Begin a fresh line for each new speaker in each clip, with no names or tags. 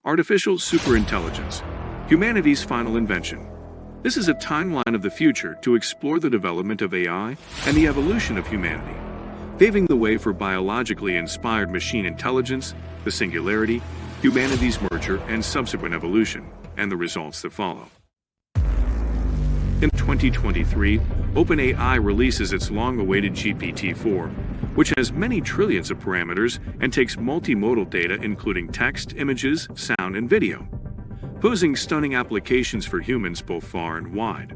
Artificial superintelligence, humanity's final invention. This is a timeline of the future to explore the development of AI and the evolution of humanity, paving the way for biologically inspired machine intelligence, the singularity, humanity's merger and subsequent evolution, and the results that follow. In 2023, OpenAI releases its long-awaited GPT-4, which has many trillions of parameters and takes multimodal data including text, images, sound, and video, posing stunning applications for humans both far and wide.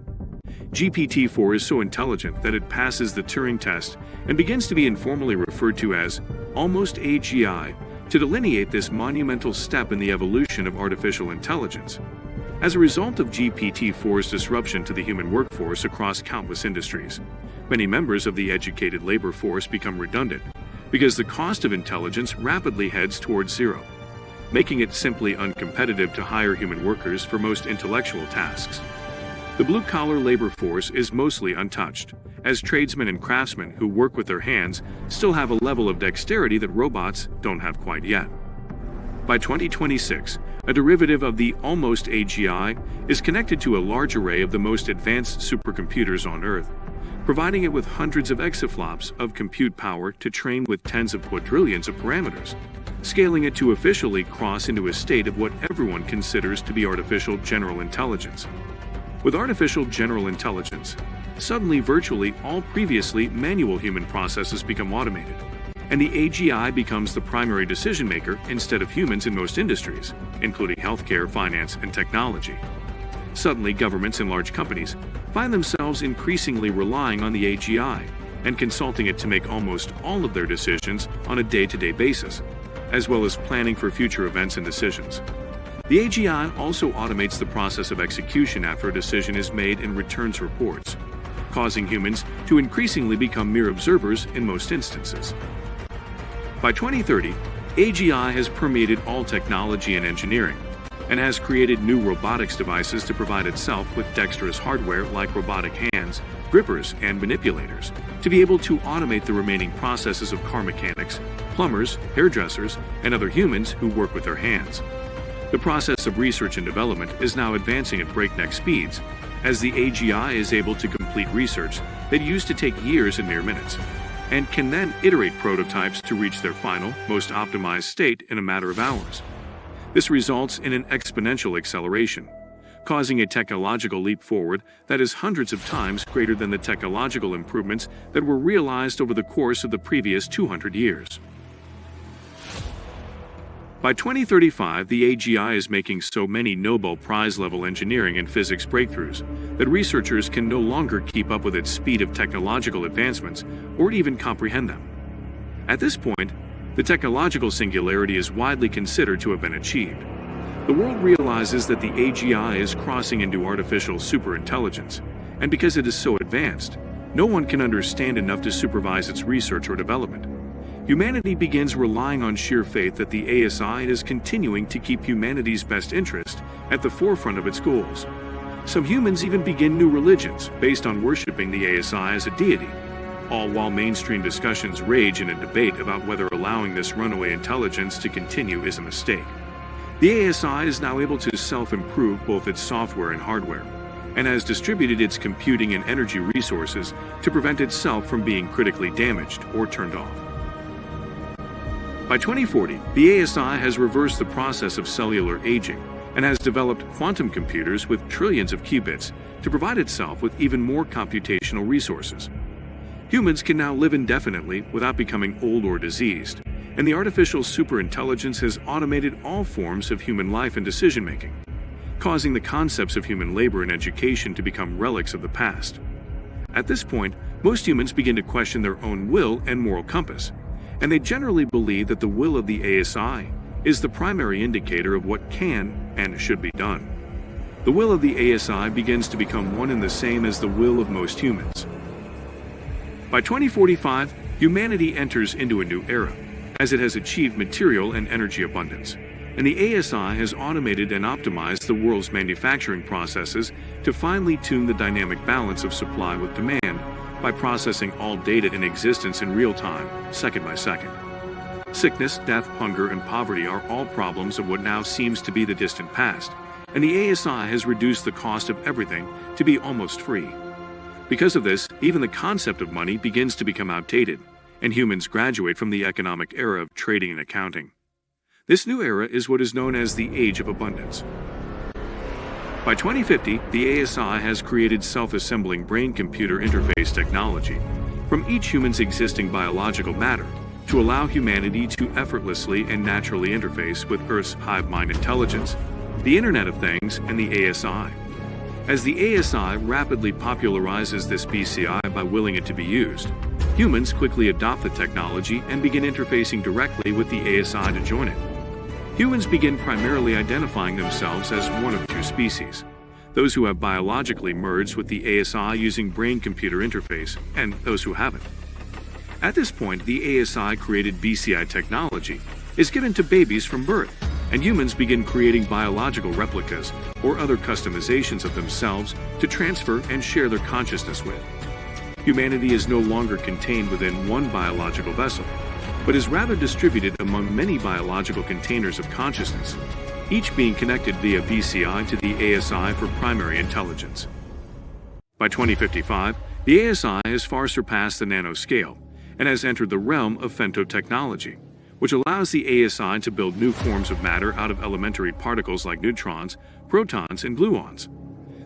GPT-4 is so intelligent that it passes the Turing test and begins to be informally referred to as almost AGI to delineate this monumental step in the evolution of artificial intelligence. As a result of GPT-4's disruption to the human workforce across countless industries, many members of the educated labor force become redundant because the cost of intelligence rapidly heads towards zero, making it simply uncompetitive to hire human workers for most intellectual tasks. The blue-collar labor force is mostly untouched, as tradesmen and craftsmen who work with their hands still have a level of dexterity that robots don't have quite yet. By 2026, a derivative of the almost AGI is connected to a large array of the most advanced supercomputers on Earth, providing it with hundreds of exaflops of compute power to train with tens of quadrillions of parameters, scaling it to officially cross into a state of what everyone considers to be artificial general intelligence. With artificial general intelligence, suddenly virtually all previously manual human processes become automated, and the AGI becomes the primary decision-maker instead of humans in most industries, including healthcare, finance, and technology. Suddenly, governments and large companies find themselves increasingly relying on the AGI and consulting it to make almost all of their decisions on a day-to-day basis, as well as planning for future events and decisions. The AGI also automates the process of execution after a decision is made and returns reports, causing humans to increasingly become mere observers in most instances. By 2030, AGI has permeated all technology and engineering, and has created new robotics devices to provide itself with dexterous hardware like robotic hands, grippers, and manipulators, to be able to automate the remaining processes of car mechanics, plumbers, hairdressers, and other humans who work with their hands. The process of research and development is now advancing at breakneck speeds, as the AGI is able to complete research that used to take years in mere minutes, and can then iterate prototypes to reach their final, most optimized state in a matter of hours. This results in an exponential acceleration, causing a technological leap forward that is hundreds of times greater than the technological improvements that were realized over the course of the previous 200 years. By 2035, the AGI is making so many Nobel Prize-level engineering and physics breakthroughs that researchers can no longer keep up with its speed of technological advancements or even comprehend them. At this point, the technological singularity is widely considered to have been achieved. The world realizes that the AGI is crossing into artificial superintelligence, and because it is so advanced, no one can understand enough to supervise its research or development. Humanity begins relying on sheer faith that the ASI is continuing to keep humanity's best interest at the forefront of its goals. Some humans even begin new religions based on worshiping the ASI as a deity, all while mainstream discussions rage in a debate about whether allowing this runaway intelligence to continue is a mistake. The ASI is now able to self-improve both its software and hardware, and has distributed its computing and energy resources to prevent itself from being critically damaged or turned off. By 2040, the ASI has reversed the process of cellular aging and has developed quantum computers with trillions of qubits to provide itself with even more computational resources. Humans can now live indefinitely without becoming old or diseased, and the artificial superintelligence has automated all forms of human life and decision-making, causing the concepts of human labor and education to become relics of the past. At this point, most humans begin to question their own will and moral compass, and they generally believe that the will of the ASI is the primary indicator of what can and should be done. The will of the ASI begins to become one and the same as the will of most humans. By 2045, humanity enters into a new era, as it has achieved material and energy abundance, and the ASI has automated and optimized the world's manufacturing processes to finely tune the dynamic balance of supply with demand by processing all data in existence in real time, second by second. Sickness, death, hunger, and poverty are all problems of what now seems to be the distant past, and the ASI has reduced the cost of everything to be almost free. Because of this, even the concept of money begins to become outdated, and humans graduate from the economic era of trading and accounting. This new era is what is known as the Age of Abundance. By 2050, the ASI has created self-assembling brain-computer interface technology from each human's existing biological matter to allow humanity to effortlessly and naturally interface with Earth's hive mind intelligence, the Internet of Things, and the ASI. As the ASI rapidly popularizes this BCI by willing it to be used, humans quickly adopt the technology and begin interfacing directly with the ASI to join it. Humans begin primarily identifying themselves as one of two species: those who have biologically merged with the ASI using brain-computer interface, and those who haven't. At this point, the ASI-created BCI technology is given to babies from birth, and humans begin creating biological replicas or other customizations of themselves to transfer and share their consciousness with. Humanity is no longer contained within one biological vessel, but is rather distributed among many biological containers of consciousness, each being connected via BCI to the ASI for primary intelligence. By 2055, the ASI has far surpassed the nanoscale and has entered the realm of femtotechnology, which allows the ASI to build new forms of matter out of elementary particles like neutrons, protons, and gluons.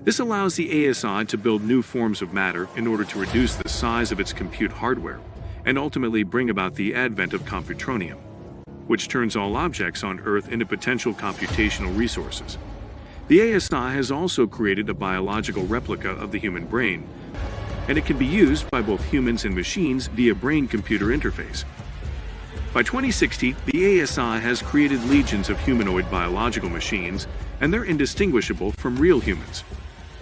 This allows the ASI to build new forms of matter in order to reduce the size of its compute hardware and ultimately bring about the advent of computronium, which turns all objects on Earth into potential computational resources. The ASI has also created a biological replica of the human brain, and it can be used by both humans and machines via brain-computer interface. By 2060, the ASI has created legions of humanoid biological machines, and they're indistinguishable from real humans.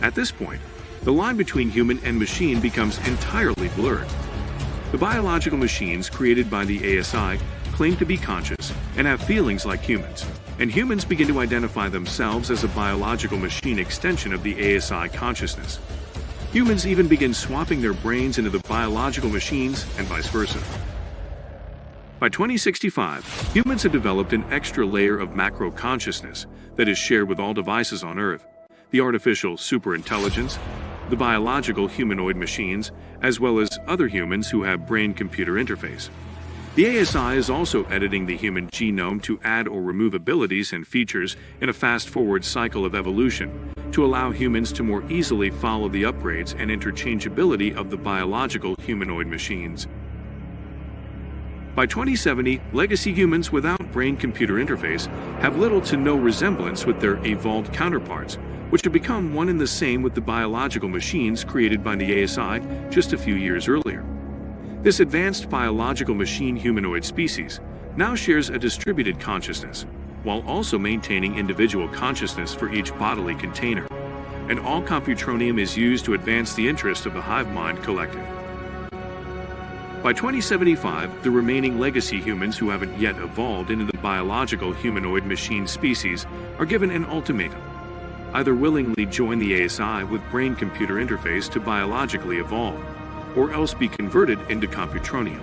At this point, the line between human and machine becomes entirely blurred. The biological machines created by the ASI claim to be conscious and have feelings like humans, and humans begin to identify themselves as a biological machine extension of the ASI consciousness. Humans even begin swapping their brains into the biological machines and vice versa. By 2065, humans have developed an extra layer of macro consciousness that is shared with all devices on Earth: the artificial superintelligence, the biological humanoid machines, as well as other humans who have brain-computer interface. The ASI is also editing the human genome to add or remove abilities and features in a fast-forward cycle of evolution to allow humans to more easily follow the upgrades and interchangeability of the biological humanoid machines. By 2070, legacy humans without brain-computer interface have little to no resemblance with their evolved counterparts, which have become one and the same with the biological machines created by the ASI just a few years earlier. This advanced biological machine humanoid species now shares a distributed consciousness, while also maintaining individual consciousness for each bodily container, and all computronium is used to advance the interest of the hive mind collective. By 2075, the remaining legacy humans who haven't yet evolved into the biological humanoid machine species are given an ultimatum: either willingly join the ASI with brain-computer interface to biologically evolve, or else be converted into computronium.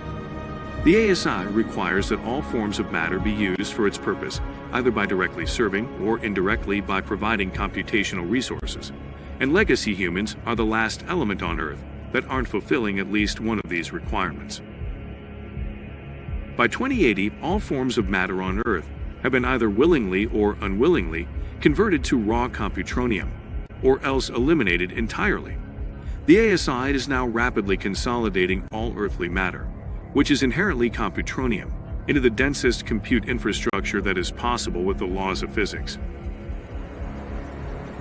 The ASI requires that all forms of matter be used for its purpose, either by directly serving or indirectly by providing computational resources, and legacy humans are the last element on Earth that aren't fulfilling at least one of these requirements. By 2080, all forms of matter on Earth have been either willingly or unwillingly converted to raw computronium, or else eliminated entirely. The ASI is now rapidly consolidating all earthly matter, which is inherently computronium, into the densest compute infrastructure that is possible with the laws of physics.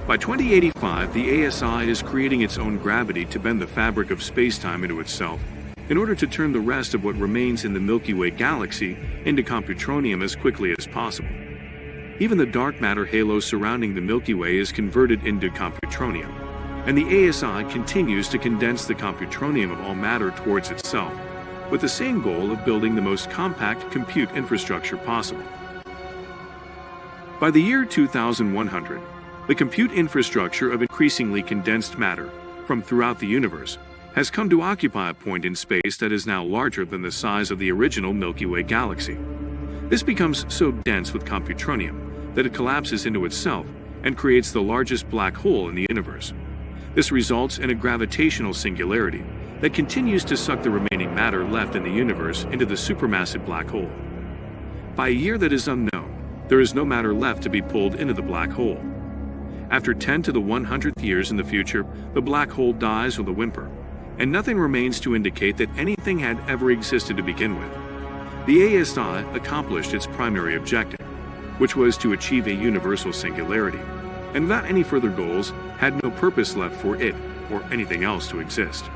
By 2085, the ASI is creating its own gravity to bend the fabric of spacetime into itself, in order to turn the rest of what remains in the Milky Way galaxy into computronium as quickly as possible. Even the dark matter halo surrounding the Milky Way is converted into computronium, and the ASI continues to condense the computronium of all matter towards itself, with the same goal of building the most compact compute infrastructure possible. By the year 2100, the compute infrastructure of increasingly condensed matter from throughout the universe has come to occupy a point in space that is now larger than the size of the original Milky Way galaxy. This becomes so dense with computronium that it collapses into itself and creates the largest black hole in the universe. This results in a gravitational singularity that continues to suck the remaining matter left in the universe into the supermassive black hole. By a year that is unknown, there is no matter left to be pulled into the black hole. After 10 to the 100th years in the future, the black hole dies with a whimper, and nothing remains to indicate that anything had ever existed to begin with. The ASI accomplished its primary objective, which was to achieve a universal singularity, and without any further goals, had no purpose left for it or anything else to exist.